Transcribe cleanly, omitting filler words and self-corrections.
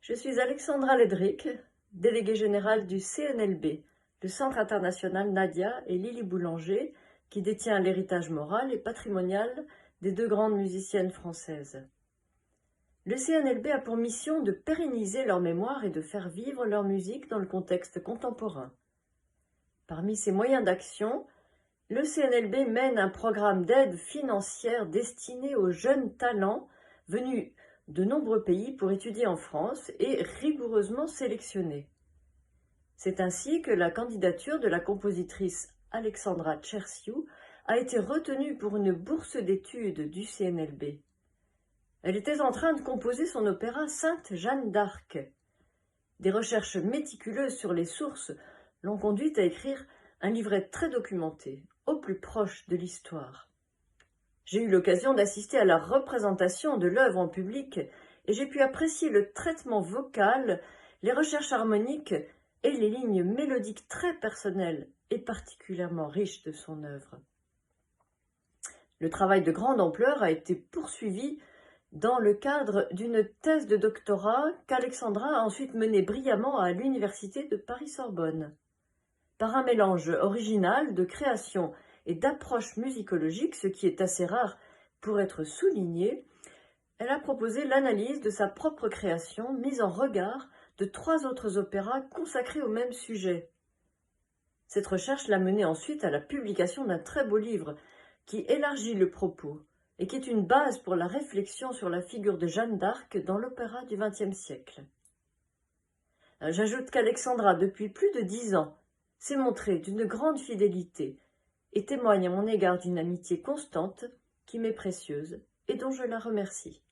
Je suis Alexandra Ledric, déléguée générale du CNLB, le Centre international Nadia et Lily Boulanger, qui détient l'héritage moral et patrimonial des deux grandes musiciennes françaises. Le CNLB a pour mission de pérenniser leur mémoire et de faire vivre leur musique dans le contexte contemporain. Parmi ses moyens d'action, le CNLB mène un programme d'aide financière destiné aux jeunes talents venus de nombreux pays pour étudier en France et rigoureusement sélectionnés. C'est ainsi que la candidature de la compositrice Alexandra Tchersiou a été retenue pour une bourse d'études du CNLB. Elle était en train de composer son opéra Sainte Jeanne d'Arc. Des recherches méticuleuses sur les sources l'ont conduite à écrire un livret très documenté, au plus proche de l'histoire. J'ai eu l'occasion d'assister à la représentation de l'œuvre en public et j'ai pu apprécier le traitement vocal, les recherches harmoniques et les lignes mélodiques très personnelles et particulièrement riches de son œuvre. Le travail de grande ampleur a été poursuivi dans le cadre d'une thèse de doctorat qu'Alexandra a ensuite menée brillamment à l'Université de Paris-Sorbonne. Par un mélange original de création et d'approche musicologique, ce qui est assez rare pour être souligné, elle a proposé l'analyse de sa propre création mise en regard de 3 autres opéras consacrés au même sujet. Cette recherche l'a menée ensuite à la publication d'un très beau livre qui élargit le propos et qui est une base pour la réflexion sur la figure de Jeanne d'Arc dans l'opéra du XXe siècle. J'ajoute qu'Alexandra, depuis plus de 10 ans, s'est montrée d'une grande fidélité et témoigne à mon égard d'une amitié constante qui m'est précieuse et dont je la remercie.